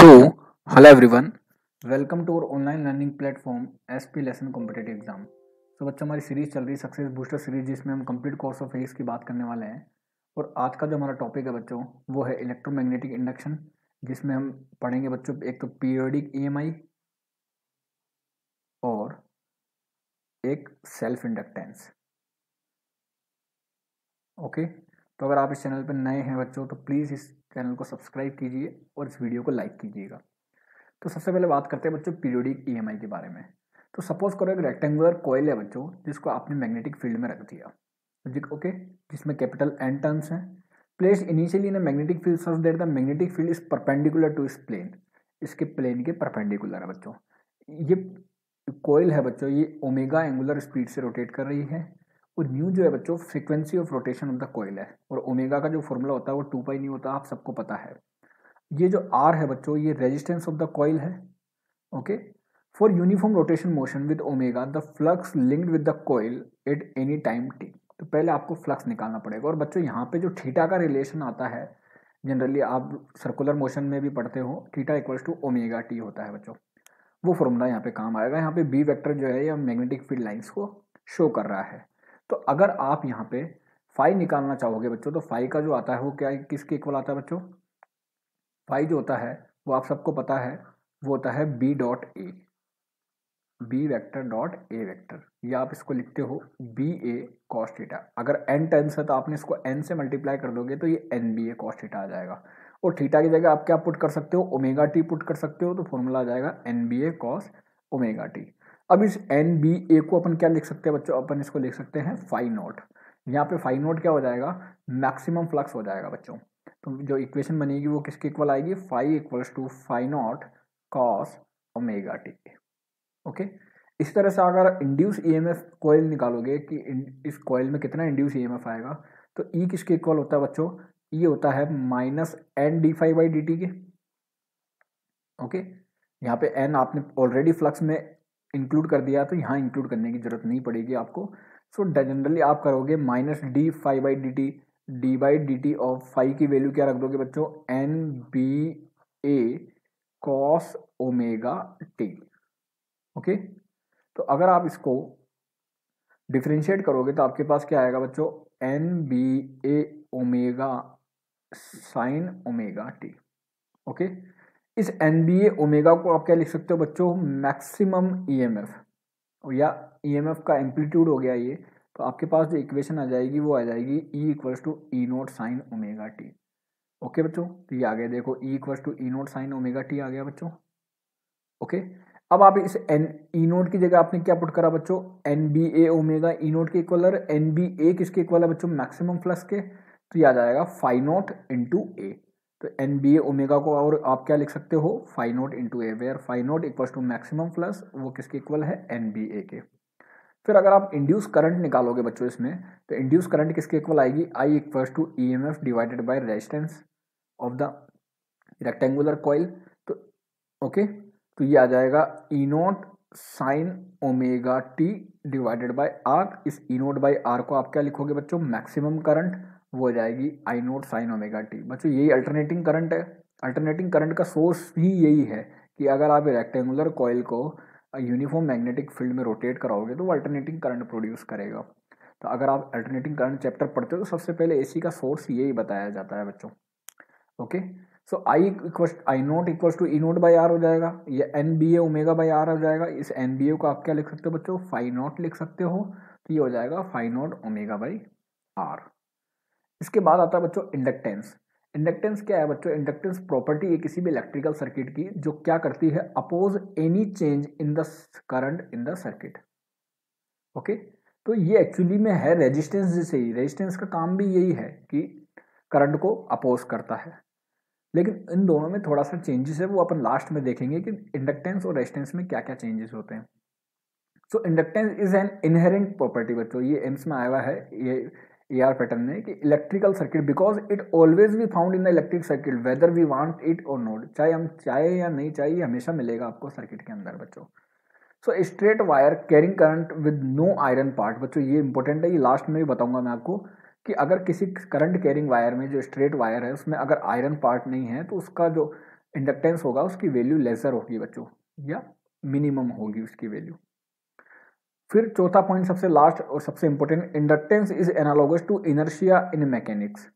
So, hello everyone, welcome to our online learning platform SP Lesson Competitive Exam। तो बच्चों हमारी series चल रही सक्सेस बूस्टर सीरीज जिसमें हम कंप्लीट कोर्स ऑफ फिजिक्स की बात करने वाले हैं। और आज का जो हमारा टॉपिक है बच्चों वो है इलेक्ट्रोमैग्नेटिक इंडक्शन, जिसमें हम पढ़ेंगे बच्चों एक तो पीरियोडिक ईएमआई और एक सेल्फ इंडक्टेंस। ओके, तो अगर आप इस चैनल पर नए हैं बच्चों तो प्लीज़ इस चैनल को सब्सक्राइब कीजिए और इस वीडियो को लाइक कीजिएगा। तो सबसे पहले बात करते हैं बच्चों पीरियोडिक ईएमआई के बारे में। तो सपोज करो एक रेक्टेंगुलर कॉइल है बच्चों जिसको आपने मैग्नेटिक फील्ड में रख दिया, ओके, जिसमें कैपिटल एन टर्न्स हैं। Place initially in magnetic field such that the magnetic field is perpendicular to इस प्लेन, इसके प्लेन के परपेंडिकुलर है बच्चों। ये कॉइल है बच्चों, ये ओमेगा एंगुलर स्पीड से रोटेट कर रही है। और न्यू जो है बच्चों frequency of rotation of the coil है। और ओमेगा का जो फॉर्मूला होता है वो 2 पाई नहीं होता, आप सबको पता है। ये जो आर है बच्चों ये रेजिस्टेंस ऑफ द कॉइल है। Okay, for uniform rotation motion with omega the flux linked with the coil at any time T. तो पहले आपको फ्लक्स निकालना पड़ेगा। और बच्चों यहाँ पे जो थीटा का रिलेशन आता है, जनरली आप सर्कुलर मोशन में भी पढ़ते हो, theta equals to omega T होता है बच्चों। वो फॉर्मूला यहाँ पे काम आएगा। यहाँ पे बी वेक्टर जो है ये मैग्नेटिक फील्ड लाइंस को शो कर रहा है। तो अगर आप यहाँ पे फाई निकालना चाहोगे बच्चों तो फाई का जो आता है वो क्या किसके इक्वल आता है बच्चों? फाई जो होता है वो आप सबको पता है, वो होता है B dot A, B vector dot A vector, या आप इसको लिखते हो बी ए कॉस थीटा। अगर एन टर्म्स है तो आपने इसको एन से मल्टीप्लाई कर दोगे तो ये N B A cos theta आ जाएगा। और थीटा की जगह आप क्या पुट कर सकते हो? ओमेगा टी पुट कर सकते हो, तो फॉर्मूला आ जाएगा N B A cos omega T. अब इस एन बी ए को अपन क्या लिख सकते हैं बच्चों? अपन इसको लिख सकते हैं फाई नॉट। यहाँ पे फाई नॉट क्या हो जाएगा? मैक्सिमम फ्लक्स हो जाएगा बच्चों। तो जो इक्वेशन बनेगी वो किसके इक्वल आएगी? Phi equals to phi not cos omega T. Okay, इस तरह से अगर इंड्यूस ईएमएफ कॉइल निकालोगे कि इस कॉइल में कितना इंड्यूस ईएमएफ आएगा, तो ई किसके इक्वल होता है बच्चों? ई होता है minus N D phi by D T के। ओके, यहाँ पे एन आपने ऑलरेडी फ्लक्स में इंक्लूड कर दिया तो यहाँ इंक्लूड करने की जरूरत नहीं पड़ेगी आपको। सो जनरली आप करोगे minus D phi by D T, D by D T of phi की वैल्यू क्या रख दोगे बच्चों? N B A cos omega T. Okay, तो अगर आप इसको डिफ्रेंशिएट करोगे तो आपके पास क्या आएगा बच्चों? N B A omega sine omega T. Okay, इस एन बी ए ओमेगा को आप क्या लिख सकते हो बच्चों? मैक्सिमम ईएमएफ, या ईएमएफ का एम्पलीट्यूड हो गया ये। तो आपके पास जो इक्वेशन आ जाएगी वो आ जाएगी E equals to E naught sine omega T. Okay बच्चों, तो ये आ गया, देखो E equals to E naught sine omega T आ गया बच्चों। ओके, अब आप इस एन ई नोट की जगह आपने क्या पुट करा बच्चों? N B A omega E note के इक्वल है। एन बी ए किसके इक्वल है बच्चों? मैक्सिमम फ्लक्स के। तो ये आ जाएगा फाई नॉट इंटू ए। तो एन बी ए ओमेगा को और आप क्या लिख सकते हो? Phi not into A, where phi not equals to maximum flux, वो किसके इक्वल है? एन बी ए के। फिर अगर आप इंड्यूस करंट निकालोगे बच्चों इसमें, तो इंड्यूस करंट किसके इक्वल आएगी? I equals to E M F divided by resistance of the rectangular coil. तो ओके, तो ये आ जाएगा E naught sine omega T divided by R. इस ई नोट बाई आर को आप क्या लिखोगे बच्चों? मैक्सिमम करंट, वो हो जाएगी आई नोट साइन ओमेगा टी। बच्चों यही अल्टरनेटिंग करंट है। अल्टरनेटिंग करंट का सोर्स ही यही है कि अगर आप रेक्टेंगुलर कॉइल को यूनिफॉर्म मैग्नेटिक फील्ड में रोटेट कराओगे तो वो अल्टरनेटिंग करंट प्रोड्यूस करेगा। तो अगर आप अल्टरनेटिंग करंट चैप्टर पढ़ते हो तो सबसे पहले एसी का सोर्स यही बताया जाता है बच्चों। Okay, so I not equals to E not by R हो जाएगा, ये N B A omega by R हो जाएगा। इस एन बी ए को आप क्या लिख सकते हो बच्चों? फाई नॉट लिख सकते हो। तो ये हो जाएगा phi not omega by R. इसके बाद आता है बच्चों इंडक्टेंस। इंडक्टेंस क्या है बच्चों? इंडक्टेंस प्रॉपर्टी है किसी भी इलेक्ट्रिकल सर्किट की जो क्या करती है? Oppose any change in the current in the circuit. Okay, तो ये एक्चुअली में है रेजिस्टेंस जैसे ही। रेजिस्टेंस का काम भी यही है कि करंट को अपोज करता है, लेकिन इन दोनों में थोड़ा सा चेंजेस है, वो अपन लास्ट में देखेंगे कि इंडक्टेंस और रेजिस्टेंस में क्या क्या चेंजेस होते हैं। So inductance is an inherent property बच्चों, ये एम्स में आया हुआ है ये ए आर पैटर्न में, कि electrical circuit because it always be found in the electric circuit whether we want it or not. चाहे हम चाहे या नहीं चाहे, हमेशा मिलेगा आपको सर्किट के अंदर बच्चों। So straight wire carrying current with no iron part, बच्चों ये इंपॉर्टेंट है, ये लास्ट में भी बताऊंगा मैं आपको कि अगर किसी करंट कैरिंग वायर में जो स्ट्रेट वायर है उसमें अगर आयरन पार्ट नहीं है तो उसका जो इंडक्टेंस होगा उसकी वैल्यू लेसर होगी बच्चों, या मिनिमम होगी उसकी वैल्यू। फिर चौथा पॉइंट सबसे लास्ट और सबसे important, inductance is analogous to inertia in mechanics.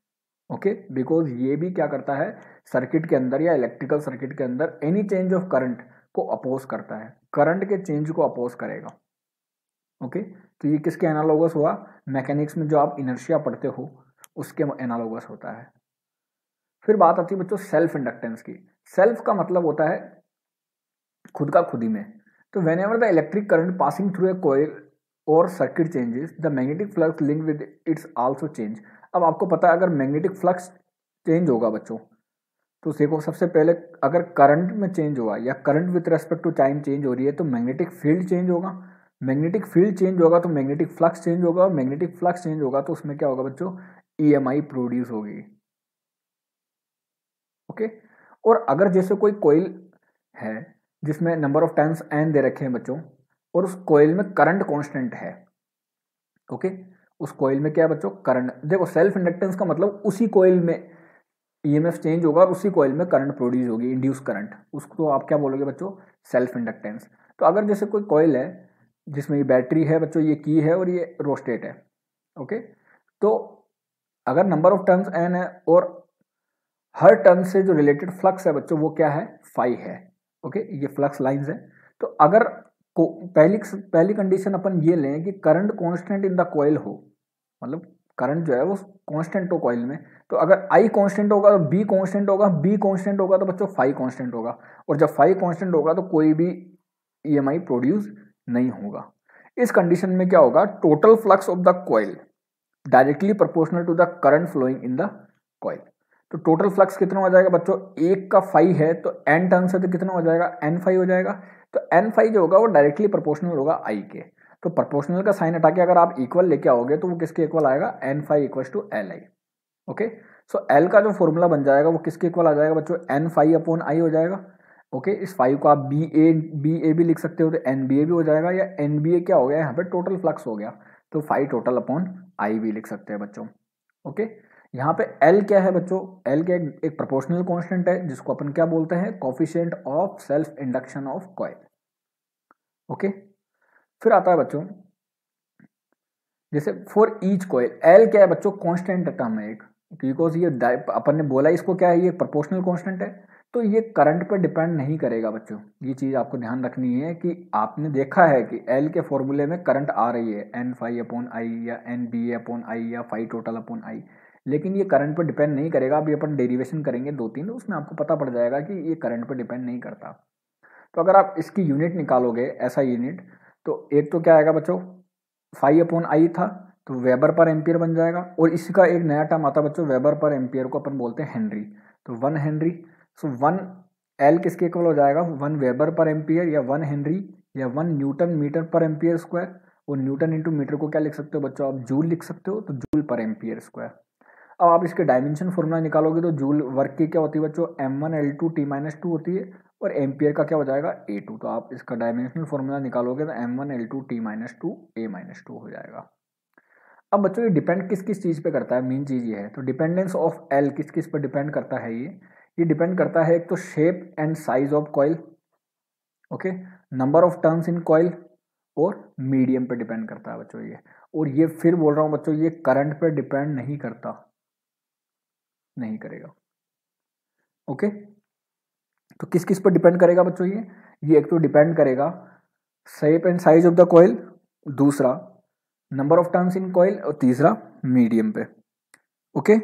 Okay, because ये भी क्या करता है, सर्किट के अंदर या इलेक्ट्रिकल सर्किट के अंदर एनी चेंज ऑफ करंट को अपोज करता है, करंट के चेंज को अपोज करेगा। ओके, तो ये किसके एनालॉगस हुआ, मैकेनिक्स में जो आप इनर्शिया पढ़ते हो उसके एनालॉगस होता है। फिर बात आती है बच्चों सेल्फ इंडक्टेंस की। सेल्फ का मतलब होता है खुद का खुद ही में। तो whenever the electric current passing through a coil और circuit changes the magnetic flux link with its also change. अब आपको पता है अगर मैग्नेटिक फ्लक्स चेंज होगा बच्चों, तो देखो सबसे पहले अगर करंट में चेंज हुआ या current with respect to time change हो रही है तो मैग्नेटिक फील्ड चेंज होगा, मैग्नेटिक फील्ड चेंज होगा तो मैग्नेटिक फ्लक्स चेंज होगा, और मैग्नेटिक फ्लक्स चेंज होगा तो उसमें क्या होगा बच्चों, ईएमआई प्रोड्यूस होगी। ओके, और अगर जैसे कोई कॉइल है जिसमें नंबर ऑफ टर्न्स एन दे रखे हैं बच्चों, और उस कॉइल में करंट कांस्टेंट है, ओके, उस कॉइल में क्या है बच्चों, करंट। देखो सेल्फ इंडक्टेंस का मतलब उसी कॉइल में ईएमएफ चेंज होगा और उसी कॉइल में करंट प्रोड्यूस होगी, इंड्यूस करंट, उसको आप क्या बोलोगे बच्चों, सेल्फ इंडक्टेंस। तो अगर जैसे कोई कॉइल है जिसमें ये बैटरी है बच्चों, ये की है और ये रोस्टेट है, ओके, तो अगर नंबर ऑफ टर्न्स एन है और हर टर्न से जो रिलेटेड फ्लक्स है बच्चों वो क्या है, फाई है। ओके, ये फ्लक्स लाइंस है। तो अगर पहली कंडीशन अपन ये लें कि current constant in the coil हो, मतलब करंट जो है वो कांस्टेंट हो कॉइल में, तो अगर आई कांस्टेंट होगा तो बी कांस्टेंट होगा, बी कांस्टेंट होगा तो बच्चों फाई कांस्टेंट होगा, और जब फाई कांस्टेंट होगा तो कोई भी ईएमआई प्रोड्यूस नहीं होगा। इस कंडीशन में क्या होगा, total flux of the coil directly proportional to the current flowing in the coil. तो टोटल फ्लक्स कितना हो जाएगा बच्चों, एक का फाई है तो एन टर्न से तो कितना हो जाएगा, एन फाई हो जाएगा। तो एन फाई जो होगा वो डायरेक्टली प्रोपोर्शनल होगा आई के। तो प्रोपोर्शनल का साइन हटा के अगर आप इक्वल लेके आओगे तो वो किसके इक्वल आएगा, N phi equal to L I. Okay, so L का जो फॉर्मूला बन जाएगा वो किसके इक्वल आ जाएगा बच्चों, एन फाई अपॉन आई हो जाएगा। ओके, इस फाइव को आप बी ए भी लिख सकते हो, तो एन बी ए भी हो जाएगा, या एन बी ए क्या हो गया यहाँ पे टोटल फ्लक्स हो गया, तो फाइव टोटल अपॉन आई भी लिख सकते हैं बच्चों। ओके, यहाँ पे L क्या है बच्चों, L क्या एक प्रोपोर्शनल कांस्टेंट है जिसको अपन क्या बोलते हैं, coefficient of self induction of coil. Okay, फिर आता है बच्चों जैसे फॉर ईच कॉइल, L क्या है बच्चों, कांस्टेंट टर्म है एक, बिकॉज ये अपन ने बोला इसको क्या है, ये प्रोपोर्शनल कांस्टेंट है, तो ये करंट पर डिपेंड नहीं करेगा बच्चों। ये चीज आपको ध्यान रखनी है कि आपने देखा है कि L के फॉर्मूले में करंट आ रही है एन फाई अपॉन आई या N B A upon I या फाई टोटल अपॉन आई, लेकिन ये करंट पर डिपेंड नहीं करेगा। अभी अपन डेरिवेशन करेंगे 2-3, उसमें आपको पता पड़ जाएगा कि ये करंट पर डिपेंड नहीं करता। तो अगर आप इसकी यूनिट निकालोगे ऐसा यूनिट, तो एक तो क्या आएगा बच्चों, फाई अपॉन आई था तो वेबर पर एम्पियर बन जाएगा, और इसका एक नया टर्म आता है बच्चों, वेबर पर एम्पियर को अपन बोलते हैं हेनरी, तो 1 हेनरी। सो 1 एल किसके इक्वल हो जाएगा, 1 वेबर पर एम्पियर या 1 हेनरी या 1 न्यूटन मीटर पर एम्पियर स्क्वायर, और न्यूटन इंटू मीटर को क्या लिख सकते हो बच्चों, आप जूल लिख सकते हो, तो जूल पर एम्पियर स्क्वायर। अब आप इसके डायमेंशन फॉर्मूला निकालोगे तो जूल वर्क की क्या होती है बच्चों, m1 L2 T-2 होती है, और एम्पियर का क्या हो जाएगा A2। तो आप इसका डायमेंशनल फॉर्मूला निकालोगे तो m1 L2 T-2 A-2 हो जाएगा। अब बच्चों ये डिपेंड किस किस चीज़ पे करता है, मेन चीज़ ये है, तो डिपेंडेंस ऑफ L किस किस पर डिपेंड करता है, ये डिपेंड करता है एक तो shape and size of coil, okay, number of turns in coil, और मीडियम पे डिपेंड करता है बच्चों ये। और ये फिर बोल रहा हूँ बच्चों, ये करंट पे डिपेंड नहीं करता, नहीं करेगा। ओके, तो किस किस पर डिपेंड करेगा बच्चों, ये एक तो डिपेंड करेगा shape and size of the coil, दूसरा number of turns in coil, और तीसरा मीडियम पे। ओके,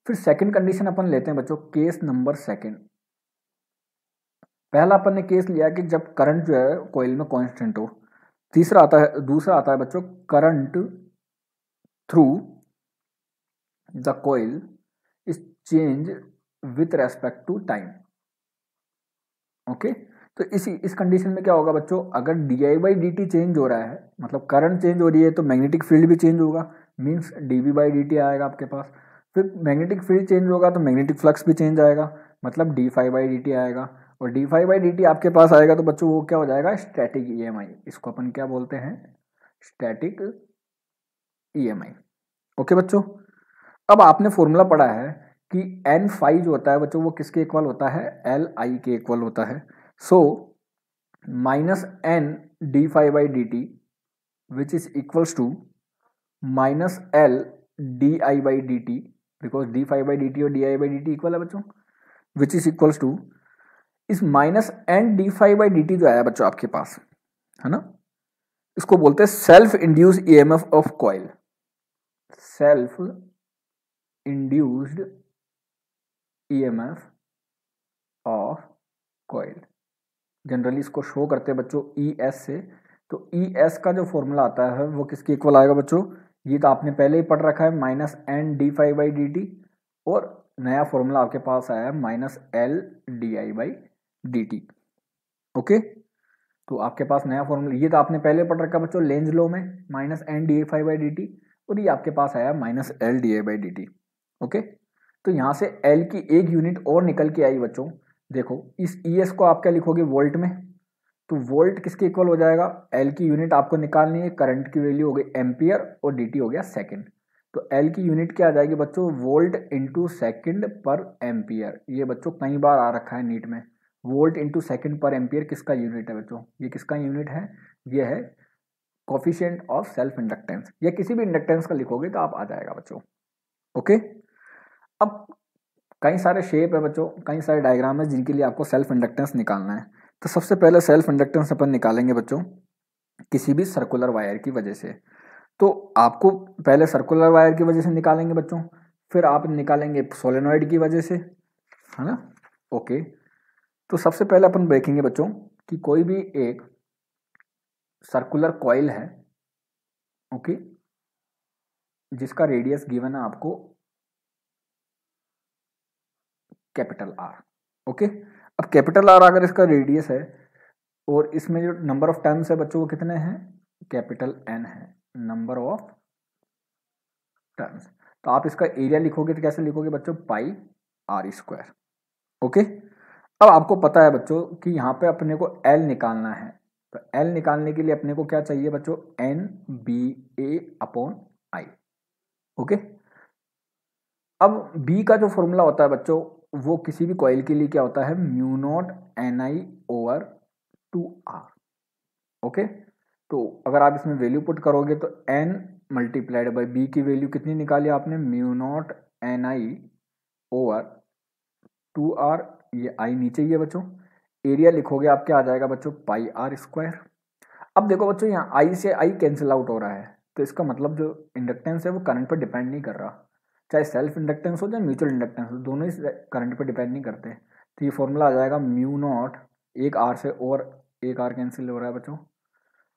फिर सेकंड कंडीशन अपन लेते हैं बच्चों, केस नंबर सेकंड। पहला अपन ने केस लिया कि जब करंट जो है कॉइल में कांस्टेंट हो, दूसरा आता है बच्चों, current through the coil is change with respect to time. Okay, तो इस कंडीशन में क्या होगा बच्चों, अगर di/dt चेंज हो रहा है, मतलब करंट चेंज हो रही है, तो मैग्नेटिक फील्ड भी चेंज होगा, मींस dv/dt आएगा आपके पास। फिर मैग्नेटिक फील्ड चेंज होगा तो मैग्नेटिक फ्लक्स भी चेंज आएगा, मतलब d∅/dt आएगा, और d∅/dt आपके पास आएगा तो बच्चों वो क्या हो जाएगा, स्टैटिक ईएमआई। इसको अपन क्या बोलते हैं, स्टैटिक ईएमआई। ओके बच्चों, अब आपने फॉर्मूला पढ़ा है कि एन फाई जो होता है बच्चों वो किसके इक्वल होता है, एल आई के इक्वल होता है। So minus N D phi by D T which is equals to minus L D I by D T, because D phi by D T और D I by D T equal है बच्चों, which is equals to इस minus N D phi by D T जो आया बच्चों आपके पास, है ना, इसको बोलते हैं self induced EMF of coil. Self induced EMF of coil, generally इसको शो करते हैं बच्चों ई एस से। तो ई एस का जो फॉर्मूला आता है वो किसके इक्वल आएगा बच्चों, ये तो आपने पहले ही पढ़ रखा है, minus N D phi by D T, और नया फॉर्मूला आपके पास आया है minus L D I by D T. Okay, तो आपके पास नया फॉर्मूला, ये तो आपने पहले पढ़ रखा बच्चों लेंज लॉ में, minus N D phi by D T, और ये आपके पास आया minus L D I by D T. Okay, तो यहाँ से एल की एक यूनिट और निकल के आई बच्चों। देखो इस ई एस को आप क्या लिखोगे, वोल्ट में, तो वोल्ट किसके इक्वल हो जाएगा, एल की यूनिट आपको निकालनी है, करंट की वैल्यू हो गई एम्पियर और डी टी हो गया सेकेंड। तो एल की यूनिट क्या आ जाएगी बच्चों, वोल्ट इंटू सेकेंड पर एम्पियर। ये बच्चों कई बार आ रखा है नीट में, वोल्ट इंटू सेकेंड पर एम्पियर किसका यूनिट है बच्चों, ये किसका यूनिट है, ये है कोफिशिएंट ऑफ सेल्फ इंडक्टेंस, या किसी भी इंडक्टेंस का लिखोगे तो आप आ जाएगा बच्चों। ओके, अब कई सारे शेप है बच्चों, कई सारे डायग्राम है जिनके लिए आपको सेल्फ इंडक्टेंस निकालना है। तो सबसे पहले सेल्फ इंडक्टेंस अपन निकालेंगे बच्चों किसी भी सर्कुलर वायर की वजह से। तो आपको पहले सर्कुलर वायर की वजह से निकालेंगे बच्चों, फिर आप निकालेंगे सोलेनॉइड की वजह से, है ना। ओके, तो सबसे पहले अपन देखेंगे बच्चों कि कोई भी एक सर्कुलर कॉइल है, ओके, जिसका रेडियस गिवन है आपको कैपिटल आर। ओके, अब कैपिटल आर अगर इसका रेडियस है और इसमें जो नंबर ऑफ टर्न्स है बच्चों वो कितने हैं, कैपिटल एन है, नंबर ऑफ टर्न्स। तो आप इसका एरिया लिखोगे तो कैसे लिखोगे बच्चों, पाई आर स्क्वायर। ओके, अब आपको पता है बच्चों कि यहाँ पे अपने को एल निकालना है, तो एल निकालने के लिए अपने को क्या चाहिए बच्चों, N B A upon I. Okay, अब बी का जो फॉर्मूला होता है बच्चों वो किसी भी कॉइल के लिए क्या होता है, म्यू नॉट एन आई ओवर 2r। ओके, तो अगर आप इसमें वैल्यू पुट करोगे तो n मल्टीप्लाइड बाई बी की वैल्यू कितनी निकाली आपने, म्यू नॉट एन आई ओवर 2r, ये आई नीचे ही है बच्चों, एरिया लिखोगे आप क्या आ जाएगा बच्चों, पाई आर स्क्वायर। अब देखो बच्चों यहाँ आई से आई कैंसिल आउट हो रहा है, तो इसका मतलब जो इंडक्टेंस है वो करंट पर डिपेंड नहीं कर रहा, चाहे सेल्फ इंडक्टेंस हो चाहे म्यूचुअल इंडक्टेंस हो, दोनों ही करंट पर डिपेंड नहीं करते। तो ये फॉर्मूला आ जाएगा म्यू नॉट, एक आर से और एक आर कैंसिल हो रहा है बच्चों,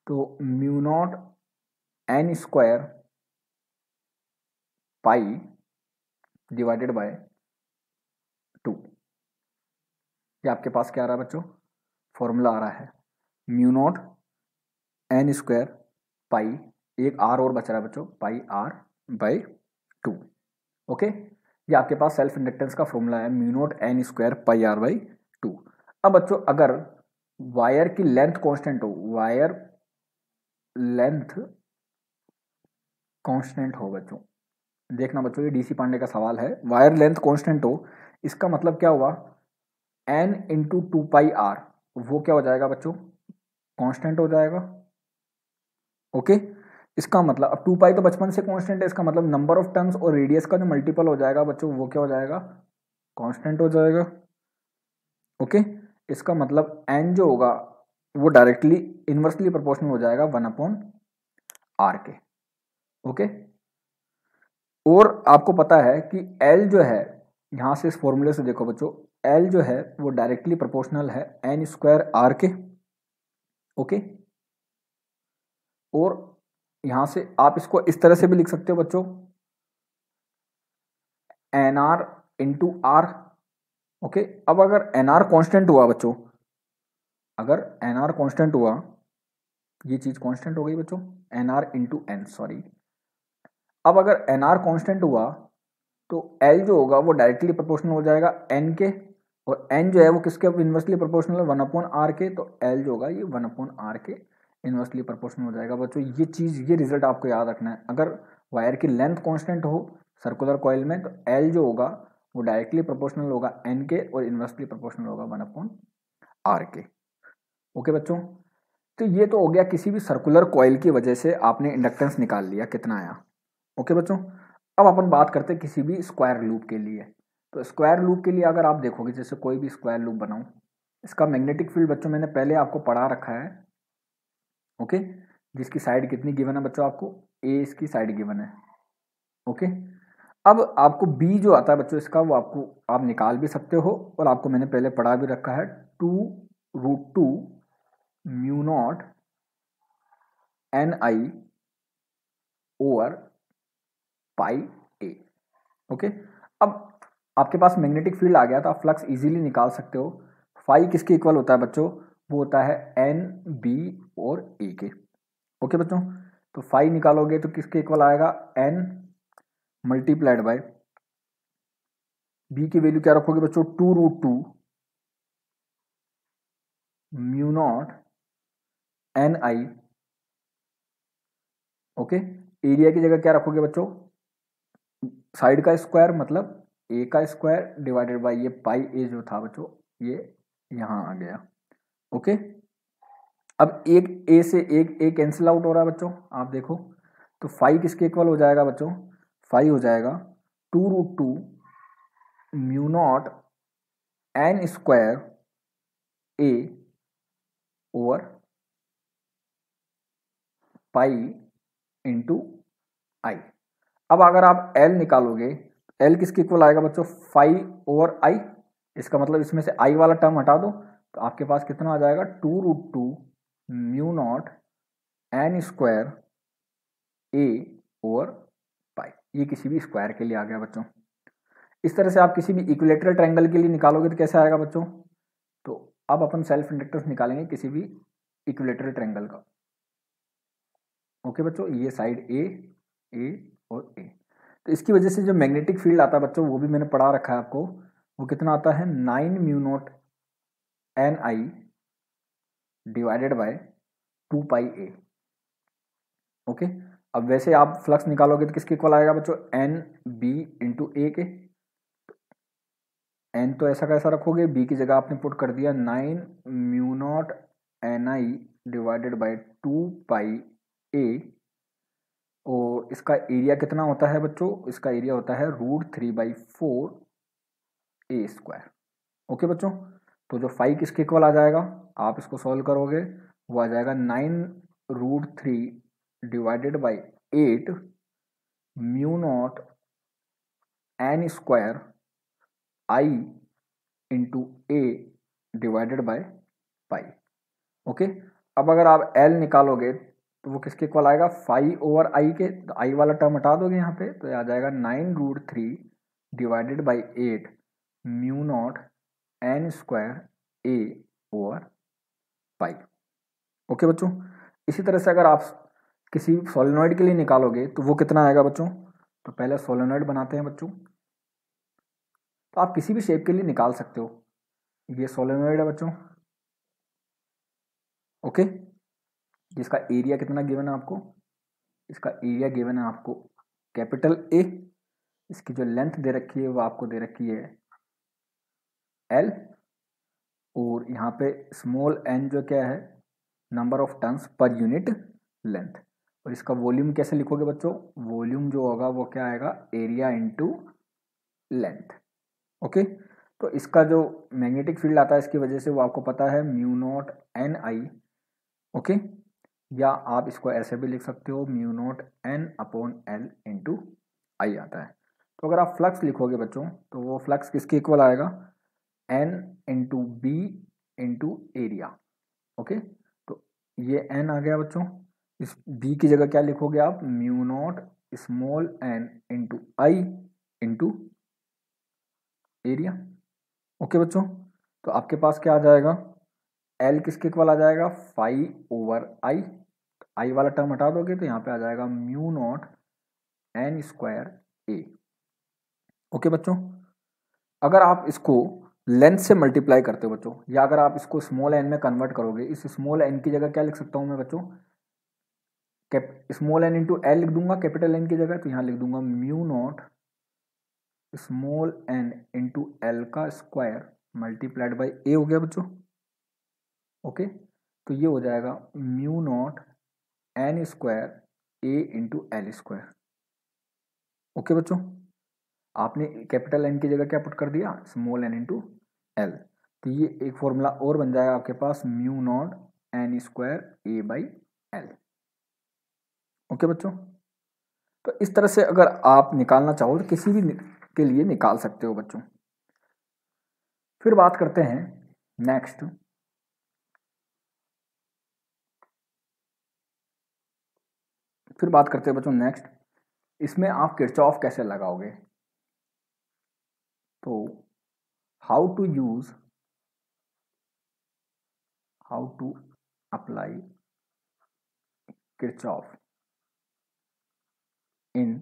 तो mu naught N square pi divided by 2। ये आपके पास क्या आ रहा है बच्चों, फॉर्मूला आ रहा है म्यू नॉट एन स्क्वायर पाई, एक आर और बच रहा है बच्चों, पाई आर बाई 2। ओके, ये आपके पास सेल्फ इंडक्टेंस का फॉर्मूला है, mu naught N square pi R by 2। अब बच्चों अगर वायर की लेंथ कांस्टेंट हो, वायर लेंथ कांस्टेंट हो बच्चों, देखना बच्चों ये डीसी पांडे का सवाल है, वायर लेंथ कांस्टेंट हो, इसका मतलब क्या हुआ, n इंटू 2 पाई आर, वो क्या हो जाएगा बच्चों, कांस्टेंट हो जाएगा। ओके, इसका मतलब अब 2 पाई तो बचपन से कांस्टेंट है, इसका मतलब नंबर ऑफ टर्न्स और रेडियस का जो मल्टीपल हो जाएगा बच्चों वो क्या हो जाएगा, कांस्टेंट हो जाएगा। ओके, इसका मतलब n जो होगा वो डायरेक्टली इनवर्सली प्रोपोर्शनल हो जाएगा 1/r के। ओके, और आपको पता है कि L जो है, यहां से इस फॉर्मूले से देखो बच्चों, L जो है वो डायरेक्टली प्रोपोर्शनल है n स्क्वायर r के। ओके, और यहां से आप इसको इस तरह से भी लिख सकते हो बच्चों, nr इंटू आर। ओके, अब अगर nr कांस्टेंट हुआ बच्चों, अगर nr कांस्टेंट हुआ, ये चीज कांस्टेंट हो गई बच्चों, nr इंटू एन, सॉरी, अब अगर nr कांस्टेंट हुआ तो L जो होगा वो डायरेक्टली प्रोपोर्शनल हो जाएगा n के, और n जो है वो किसके इनवर्सली प्रोपोर्शनल है, 1/r के, तो L जो होगा ये 1/r के इनवर्सली प्रोपोर्शनल हो जाएगा बच्चों। ये चीज, ये रिजल्ट आपको याद रखना है, अगर वायर की लेंथ कांस्टेंट हो सर्कुलर कॉइल में तो L जो होगा वो डायरेक्टली प्रोपोर्शनल होगा एन के और इन्वर्सली प्रोपोर्शनल होगा 1/r के। ओके बच्चों, तो ये तो हो गया किसी भी सर्कुलर कॉइल की वजह से आपने इंडक्टेंस निकाल लिया कितना आया। ओके बच्चों, अब अपन बात करते हैं किसी भी स्क्वायर लूप के लिए। तो स्क्वायर लूप के लिए अगर आप देखोगे, जैसे कोई भी स्क्वायर लूप बनाऊं, इसका मैग्नेटिक फील्ड बच्चों मैंने पहले आपको पढ़ा रखा है। ओके, जिसकी साइड कितनी गिवन है बच्चों, आपको ए इसकी साइड गिवन है। ओके, अब आपको बी जो आता है बच्चों इसका, वो आपको आप निकाल भी सकते हो, और आपको मैंने पहले पढ़ा भी रखा है 2√2 mu naught NI over pi A. Okay, अब आपके पास मैग्नेटिक फील्ड आ गया तो आप फ्लक्स इजीली निकाल सकते हो। फाई किसके इक्वल होता है बच्चों, वो होता है एन बी और ए के। ओके बच्चों, तो फाई निकालोगे तो किसके इक्वल आएगा, एन मल्टीप्लाइड बाय बी की वैल्यू क्या रखोगे बच्चों, 2√2 mu naught NI। Okay, area की जगह क्या रखोगे बच्चों, साइड का स्क्वायर मतलब ए का स्क्वायर डिवाइडेड बाय ये पाई ए जो था बच्चों, ये यहां आ गया। ओके, अब एक ए से एक ए कैंसिल आउट हो रहा है बच्चों, आप देखो, तो फाइव किसके इक्वल हो जाएगा बच्चों, फाइव हो जाएगा 2√2 mu naught N square A over pi into I. अब अगर आप एल निकालोगे, एल किसके इक्वल आएगा बच्चों, 5/i। इसका मतलब इसमें से आई वाला टर्म हटा दो तो आपके पास कितना आ जाएगा, 2√2 mu naught N square A over पाई। ये किसी भी स्क्वायर के लिए आ गया बच्चों। इस तरह से आप किसी भी इक्विलेटरल ट्रायंगल के लिए निकालोगे तो कैसे आएगा बच्चों, तो अब अपन सेल्फ इंडक्टेंस निकालेंगे किसी भी इक्विलेटरल ट्रायंगल का। ओके बच्चों, ये साइड ए और ए, तो इसकी वजह से जो मैग्नेटिक फील्ड आता है बच्चों, वो भी मैंने पढ़ा रखा है आपको, वो कितना आता है 9 mu naught NI divided by 2πa। Okay, अब वैसे आप फ्लक्स निकालोगे तो किसके इक्वल आएगा बच्चों, एन बी इंटू ए के। एन तो ऐसा कैसा रखोगे, बी की जगह आपने पुट कर दिया 9 mu naught NI divided by 2πa, और इसका एरिया कितना होता है बच्चों, इसका एरिया होता है √3/4 ए स्क्वायर। ओके बच्चों, तो जो फाइव किसके इक्वल आ जाएगा, आप इसको सॉल्व करोगे, वो आ जाएगा 9√3 divided by 8 mu naught N square I into A divided by pi. Okay, अब अगर आप एल निकालोगे तो वो किसके इक्वल आएगा, 5/i के, तो आई वाला टर्म हटा दोगे यहाँ पे तो आ जाएगा 9√3 divided by 8 mu naught N square A over pi. Okay बच्चों, इसी तरह से अगर आप किसी सोलेनॉइड के लिए निकालोगे तो वो कितना आएगा बच्चों, तो पहले सोलेनॉइड बनाते हैं बच्चों। तो आप किसी भी शेप के लिए निकाल सकते हो, ये सोलेनॉइड है बच्चों। ओके, जिसका एरिया कितना गिवन है आपको, इसका एरिया गिवन है आपको कैपिटल ए, इसकी जो लेंथ दे रखी है वो आपको दे रखी है एल, और यहाँ पे स्मॉल एन जो क्या है, number of turns per unit length. और इसका वॉल्यूम कैसे लिखोगे बच्चों, वॉल्यूम जो होगा वो क्या आएगा, एरिया इंटू लेंथ। ओके, तो इसका जो मैग्नेटिक फील्ड आता है इसकी वजह से वो आपको पता है म्यू नॉट NI। ओके, या आप इसको ऐसे भी लिख सकते हो म्यू नॉट N/L इंटू आई आता है। तो अगर आप फ्लक्स लिखोगे बच्चों तो वो फ्लक्स किसके इक्वल आएगा, N into B into area. Okay, तो ये N आ गया बच्चों, इस B की जगह क्या लिखोगे आप, mu naught small n into I into area. Okay बच्चों, तो आपके पास क्या आ जाएगा, L किसके इक्वल आ जाएगा, 5/i। आई वाला टर्म हटा दोगे तो यहाँ पे आ जाएगा म्यू नॉट एन स्क्वायर ए। ओके बच्चों, अगर आप इसको लेंथ से मल्टीप्लाई करते हो बच्चों, या अगर आप इसको स्मॉल एन में कन्वर्ट करोगे, इस स्मॉल एन की जगह क्या लिख सकता हूँ मैं बच्चों, स्मॉल एन इंटू एल लिख दूंगा कैपिटल एन की जगह, तो यहाँ लिख दूंगा mu naught small n into L का स्क्वायर मल्टीप्लाइड बाई ए हो गया बच्चों। ओके, तो ये हो जाएगा म्यू नॉट एन स्क्वायर ए इंटू एल स्क्वायर। ओके बच्चों, आपने कैपिटल एन की जगह क्या पुट कर दिया, स्मॉल एन इंटू एल। तो ये एक फॉर्मूला और बन जाएगा आपके पास, mu naught N square A by L. Okay बच्चों, तो इस तरह से अगर आप निकालना चाहो तो किसी भी के लिए निकाल सकते हो बच्चों। फिर बात करते हैं नेक्स्ट, बच्चों नेक्स्ट, इसमें आप किरचॉफ कैसे लगाओगे। तो how to apply Kirchhoff in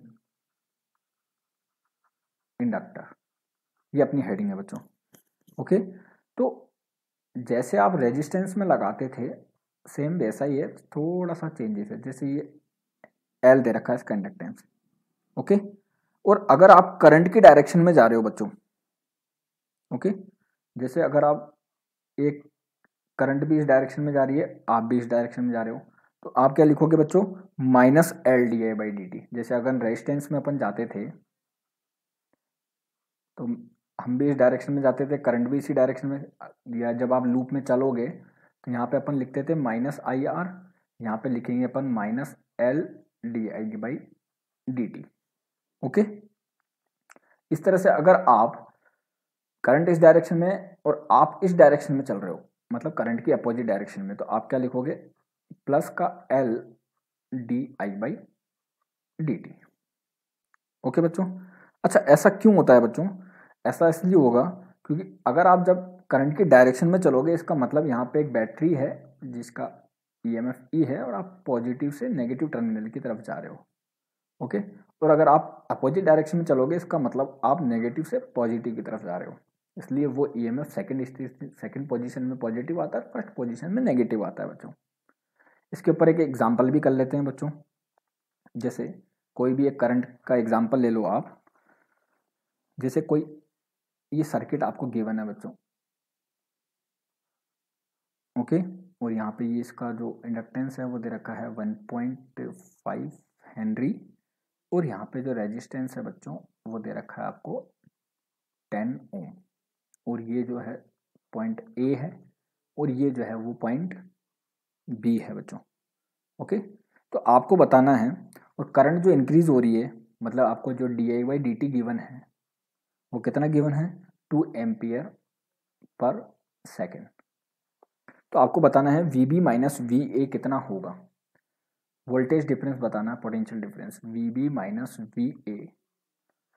inductor, ये अपनी हेडिंग है बच्चों। ओके, तो जैसे आप रेजिस्टेंस में लगाते थे सेम वैसा ही है, थोड़ा सा चेंजेस है। जैसे ये एल दे रखा है इसका इंडक्टेंस। ओके, और अगर आप करंट की डायरेक्शन में जा रहे हो बच्चों, ओके, जैसे अगर आप एक करंट भी इस डायरेक्शन में जा रही है, आप भी इस डायरेक्शन में जा रहे हो, तो आप क्या लिखोगे बच्चों, minus L D I by D T. जैसे अगर रेजिस्टेंस में अपन जाते थे तो हम भी इस डायरेक्शन में जाते थे, करंट भी इसी डायरेक्शन में, या जब आप लूप में चलोगे तो यहाँ पे अपन लिखते थे माइनस आई आर, यहाँ पे लिखेंगे अपन minus L D I by D T. Okay, इस तरह से अगर आप करंट इस डायरेक्शन में और आप इस डायरेक्शन में चल रहे हो, मतलब करंट की अपोजिट डायरेक्शन में, तो आप क्या लिखोगे, प्लस का L D I by D T. Okay बच्चों, अच्छा ऐसा क्यों होता है बच्चों, ऐसा इसलिए होगा क्योंकि अगर आप जब करंट की डायरेक्शन में चलोगे, इसका मतलब यहाँ पे एक बैटरी है जिसका ईएमएफ ई है, और आप पॉजिटिव से नेगेटिव टर्मिनल की तरफ जा रहे हो। ओके, और अगर आप अपोजिट डायरेक्शन में चलोगे, इसका मतलब आप नेगेटिव से पॉजिटिव की तरफ जा रहे हो, इसलिए वो ईएमएफ सेकंड पोजीशन में पॉजिटिव आता है, फर्स्ट पोजीशन में नेगेटिव आता है बच्चों। इसके ऊपर एक एग्जांपल भी कर लेते हैं बच्चों। जैसे कोई भी एक करंट का एग्जांपल ले लो आप। जैसे कोई ये सर्किट आपको गिवन है बच्चों, ओके, और यहाँ पे ये इसका जो इंडक्टेंस है वो दे रखा है 1.5 हेनरी, और यहाँ पे जो रेजिस्टेंस है बच्चों वो दे रखा है आपको 10 ओम, और ये जो है पॉइंट ए है, और ये जो है वो पॉइंट बी है बच्चों। ओके, तो आपको बताना है, और करंट जो इंक्रीज हो रही है, मतलब आपको जो D I by D T given है वो कितना गिवन है, 2 एम्पियर पर सेकेंड। तो आपको बताना है V B minus V A कितना होगा, वोल्टेज डिफरेंस बताना है, potential difference V B minus V A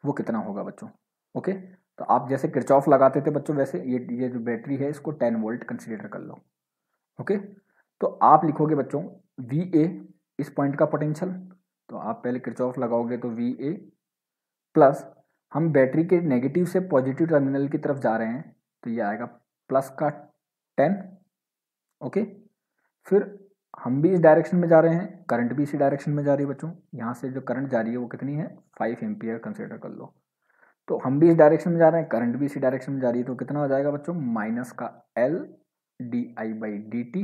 वो कितना होगा बच्चों। ओके, तो आप जैसे किरचॉफ लगाते थे बच्चों, वैसे ये जो बैटरी है इसको 10 वोल्ट कंसीडर कर लो। ओके, तो आप लिखोगे बच्चों वी ए, इस पॉइंट का पोटेंशियल, तो आप पहले किरचॉफ लगाओगे तो वी ए प्लस, हम बैटरी के नेगेटिव से पॉजिटिव टर्मिनल की तरफ जा रहे हैं, तो ये आएगा प्लस का 10। ओके, फिर हम भी इस डायरेक्शन में जा रहे हैं, करंट भी इसी डायरेक्शन में जा रही है बच्चों, यहाँ से जो करंट जा रही है वो कितनी है, 5 एम्पियर कंसिडर कर लो। तो हम भी इस डायरेक्शन में जा रहे हैं, करंट भी इसी डायरेक्शन में जा रही है, तो कितना हो जाएगा बच्चों, माइनस का L D I by D T.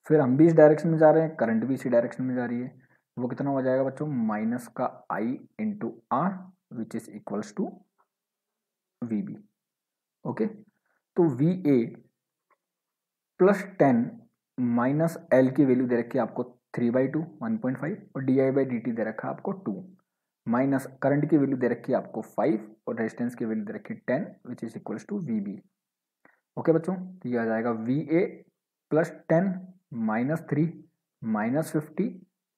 फिर हम भी इस डायरेक्शन में जा रहे हैं, करंट भी इसी डायरेक्शन में जा रही है, वो कितना हो जाएगा बच्चों, माइनस का I into R which is equals to V B. Okay, तो V A plus 10 minus L की वैल्यू दे रखी है आपको 3/2 1.5, और D I by D T दे रखा है आपको 2, माइनस करंट की वैल्यू दे रखी है आपको 5, और रेजिस्टेंस की वैल्यू दे रखी है 10 which is equals to V B. Okay बच्चों, तो ये आ जाएगा V A plus 10 minus 3 minus 50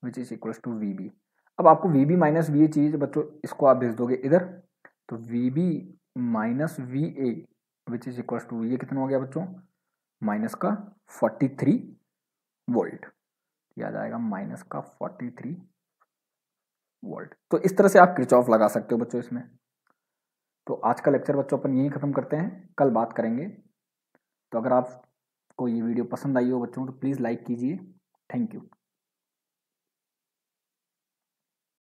which is equals to V B. अब आपको V B minus V A चाहिए बच्चों, इसको आप भेज दोगे इधर, तो V B minus V A which is equals to, ये कितना हो गया बच्चों, माइनस का 43 वोल्ट, ये आ जाएगा माइनस का 43 वोल्ट। तो इस तरह से आप किरचॉफ लगा सकते हो बच्चों इसमें। तो आज का लेक्चर बच्चों अपन यहीं ख़त्म करते हैं, कल बात करेंगे। तो अगर आपको ये वीडियो पसंद आई हो बच्चों तो प्लीज़ लाइक कीजिए। Thank you.